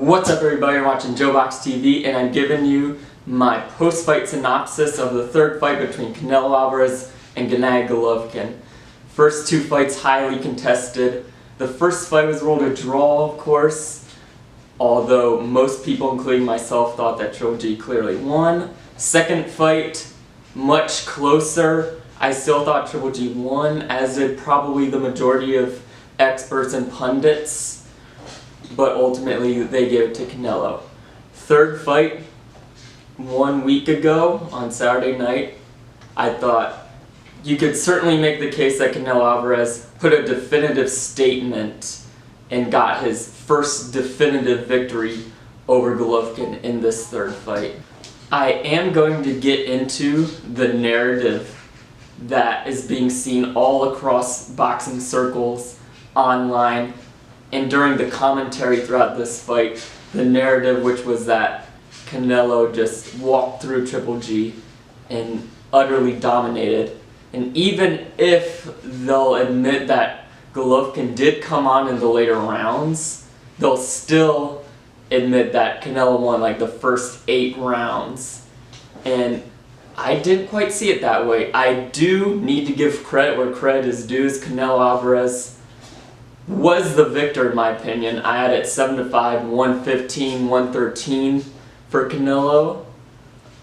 What's up everybody, you're watching JoeBox TV and I'm giving you my post-fight synopsis of the third fight between Canelo Alvarez and Gennady Golovkin. First two fights highly contested. The first fight was ruled a draw, of course, although most people, including myself, thought that Trilogy clearly won. Second fight, much closer. I still thought Trilogy won, as did probably the majority of experts and pundits. But ultimately they gave it to Canelo. Third fight, 1 week ago on Saturday night, I thought you could certainly make the case that Canelo Alvarez put a definitive statement and got his first definitive victory over Golovkin in this third fight. I am going to get into the narrative that is being seen all across boxing circles, online, and during the commentary throughout this fight, the narrative which was that Canelo just walked through Triple G and utterly dominated. And even if they'll admit that Golovkin did come on in the later rounds, they'll still admit that Canelo won like the first 8 rounds. And I didn't quite see it that way. I do need to give credit where credit is due, as Canelo Alvarez was the victor in my opinion. I had it 7-5, 115, 113 for Canelo.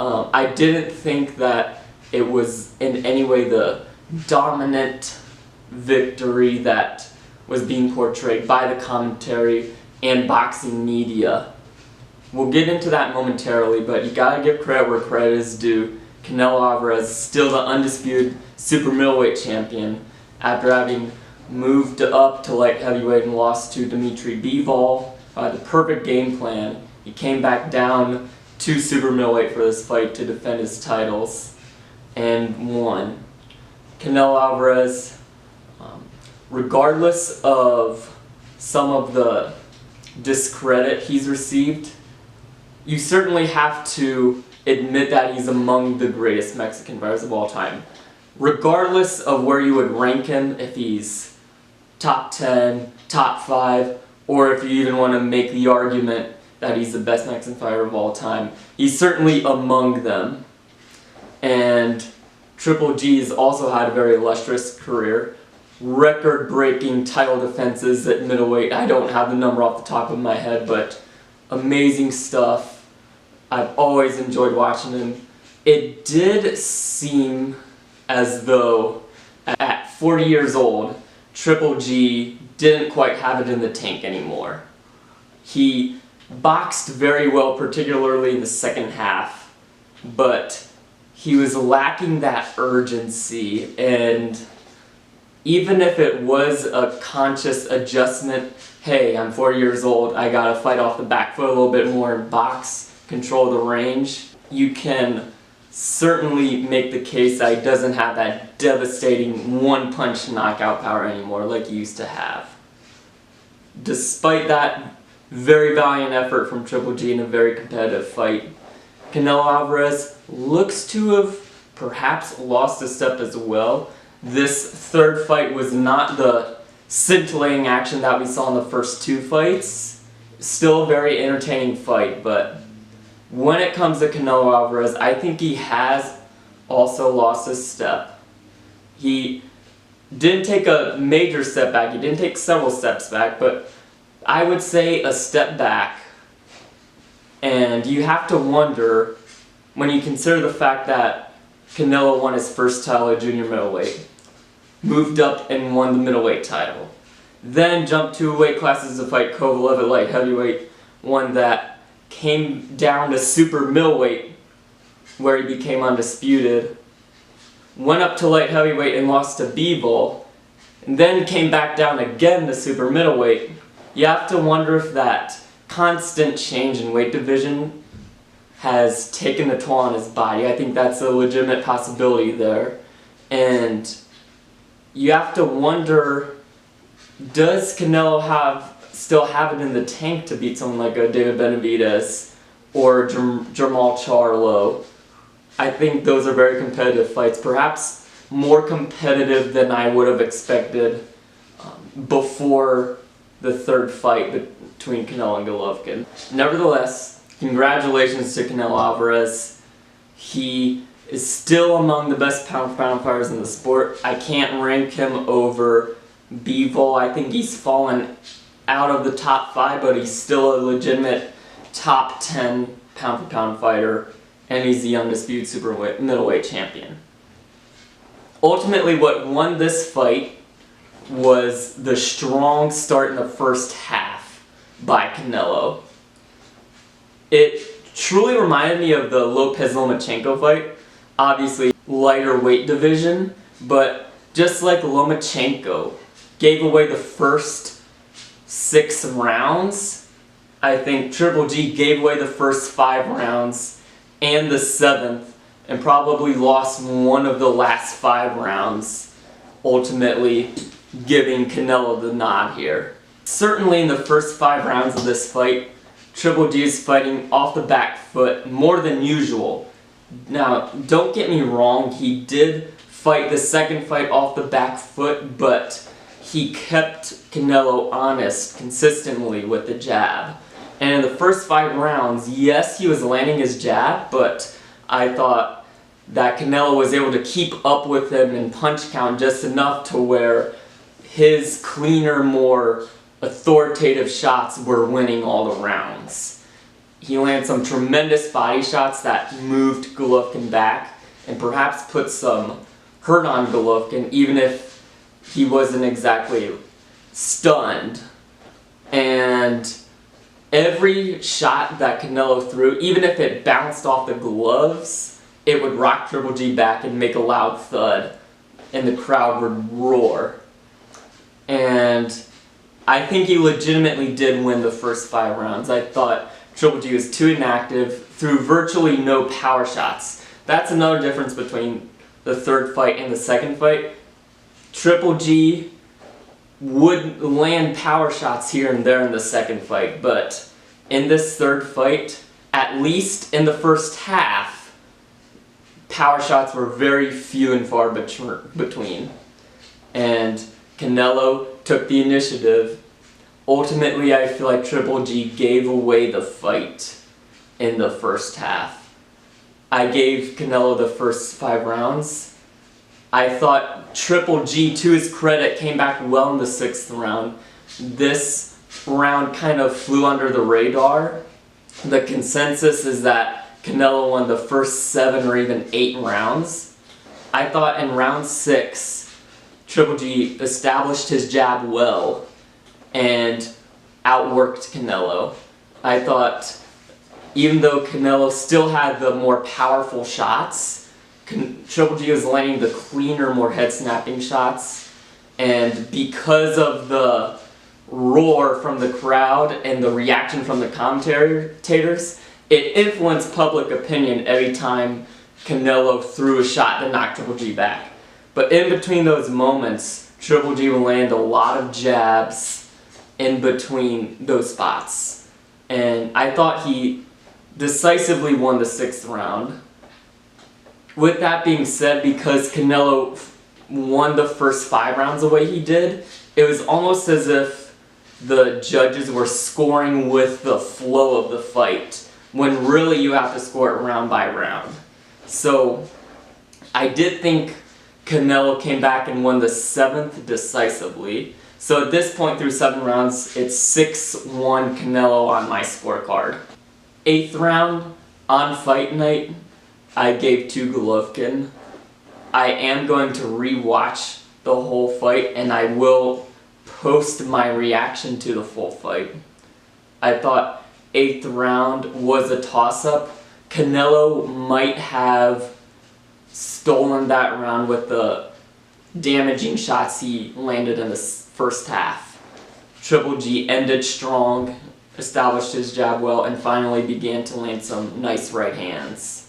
I didn't think that it was in any way the dominant victory that was being portrayed by the commentary and boxing media. We'll get into that momentarily, but you gotta give credit where credit is due. Canelo Alvarez is still the undisputed super middleweight champion after having moved up to light heavyweight and lost to Dimitri Bivol by the perfect game plan. He came back down to super middleweight for this fight to defend his titles and won. Canelo Alvarez, regardless of some of the discredit he's received, you certainly have to admit that he's among the greatest Mexican fighters of all time. Regardless of where you would rank him, if he's top 10, top 5, or if you even want to make the argument that he's the best Mexican fighter of all time, he's certainly among them. And Triple G has also had a very illustrious career. Record-breaking title defenses at middleweight. I don't have the number off the top of my head, but amazing stuff. I've always enjoyed watching him. It did seem as though at 40 years old, Triple G didn't quite have it in the tank anymore. He boxed very well, particularly in the second half, but he was lacking that urgency, and even if it was a conscious adjustment, hey, I'm 40 years old, I gotta fight off the back foot a little bit more and box, control the range, you can certainly make the case that he doesn't have that devastating one-punch knockout power anymore like he used to have. Despite that very valiant effort from Triple G in a very competitive fight, Canelo Alvarez looks to have perhaps lost a step as well. This third fight was not the scintillating action that we saw in the first 2 fights. Still a very entertaining fight, but when it comes to Canelo Alvarez, I think he has also lost a step. He didn't take a major step back, he didn't take several steps back, but I would say a step back. And you have to wonder, when you consider the fact that Canelo won his first title at junior middleweight, moved up and won the middleweight title, then jumped 2 weight classes to fight Kovalev at light heavyweight, won that, came down to super middleweight where he became undisputed, went up to light heavyweight and lost to Bivol, and then came back down again to super middleweight. You have to wonder if that constant change in weight division has taken a toll on his body. I think that's a legitimate possibility there. And you have to wonder, does Canelo still have it in the tank to beat someone like a David Benavidez or Jermall Charlo? I think those are very competitive fights, perhaps more competitive than I would have expected before the third fight between Canelo and Golovkin. Nevertheless, congratulations to Canelo Alvarez. He is still among the best pound-for-pound fighters in the sport. I can't rank him over Bivol. I think he's fallen out of the top 5, but he's still a legitimate top 10 pound-for-pound fighter, and he's the undisputed middleweight champion. Ultimately, what won this fight was the strong start in the first half by Canelo. It truly reminded me of the Lopez-Lomachenko fight. Obviously, lighter weight division, but just like Lomachenko gave away the first 6 rounds, I think Triple G gave away the first 5 rounds and the 7th, and probably lost one of the last 5 rounds, ultimately giving Canelo the nod here. Certainly in the first 5 rounds of this fight, Triple G is fighting off the back foot more than usual. Now, don't get me wrong, he did fight the second fight off the back foot, but he kept Canelo honest consistently with the jab. And in the first 5 rounds, yes, he was landing his jab, but I thought that Canelo was able to keep up with him in punch count just enough to where his cleaner, more authoritative shots were winning all the rounds. He landed some tremendous body shots that moved Golovkin back and perhaps put some hurt on Golovkin, even if he wasn't exactly stunned. And every shot that Canelo threw, even if it bounced off the gloves, it would rock Triple G back and make a loud thud, and the crowd would roar. And I think he legitimately did win the first 5 rounds. I thought Triple G was too inactive, threw virtually no power shots. That's another difference between the third fight and the second fight. Triple G would land power shots here and there in the second fight, but in this third fight, at least in the first half, power shots were very few and far between. And Canelo took the initiative. Ultimately, I feel like Triple G gave away the fight in the first half. I gave Canelo the first 5 rounds. I thought Triple G, to his credit, came back well in the 6th round. This round kind of flew under the radar. The consensus is that Canelo won the first 7 or even 8 rounds. I thought in round 6, Triple G established his jab well and outworked Canelo. I thought even though Canelo still had the more powerful shots, Triple G was landing the cleaner, more head-snapping shots, and because of the roar from the crowd and the reaction from the commentators, it influenced public opinion every time Canelo threw a shot that knocked Triple G back. But in between those moments, Triple G would land a lot of jabs in between those spots. And I thought he decisively won the 6th round. With that being said, because Canelo won the first 5 rounds the way he did, it was almost as if the judges were scoring with the flow of the fight, when really you have to score it round by round. So I did think Canelo came back and won the 7th decisively. So at this point through 7 rounds, it's 6-1 Canelo on my scorecard. 8th round, on fight night, I gave to Golovkin. I am going to re-watch the whole fight, and I will post my reaction to the full fight. I thought 8th round was a toss-up. Canelo might have stolen that round with the damaging shots he landed in the first half. Triple G ended strong, established his jab well, and finally began to land some nice right hands.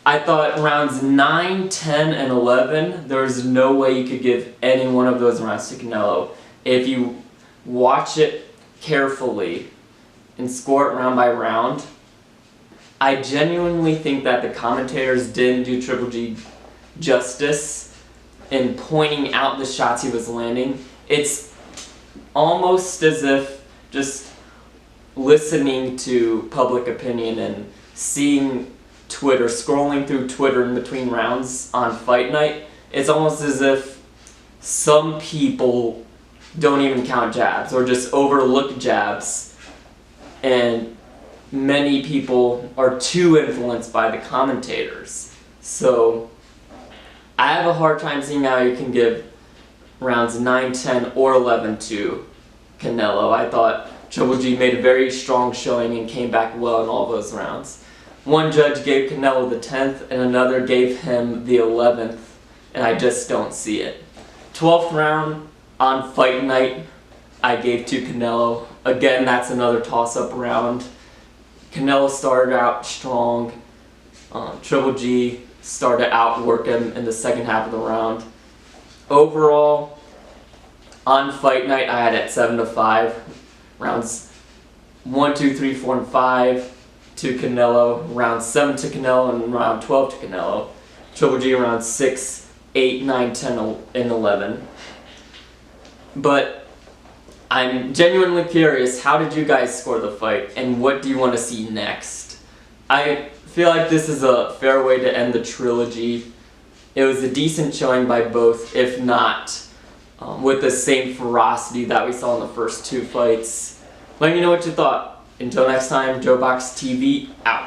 I thought rounds 9, 10, and 11, there was no way you could give any one of those rounds to Canelo. If you watch it carefully and score it round by round, I genuinely think that the commentators didn't do Triple G justice in pointing out the shots he was landing. It's almost as if just listening to public opinion and seeing Twitter, scrolling through Twitter in between rounds on fight night, it's almost as if some people don't even count jabs or just overlook jabs, and many people are too influenced by the commentators. So I have a hard time seeing how you can give rounds 9, 10, or 11 to Canelo. I thought Triple G made a very strong showing and came back well in all those rounds. One judge gave Canelo the 10th and another gave him the 11th, and I just don't see it. 12th round on fight night, I gave to Canelo. Again, that's another toss-up round. Canelo started out strong. Triple G started out working in the second half of the round. Overall, on fight night, I had it 7-5. Rounds 1, 2, 3, 4, and 5 to Canelo. Round 7 to Canelo, and round 12 to Canelo. Triple G around 6, 8, 9, 10, and 11. But I'm genuinely curious, how did you guys score the fight, and what do you want to see next? I feel like this is a fair way to end the trilogy. It was a decent showing by both, if not with the same ferocity that we saw in the first two fights. Let me know what you thought. Until next time, JoeBox TV out.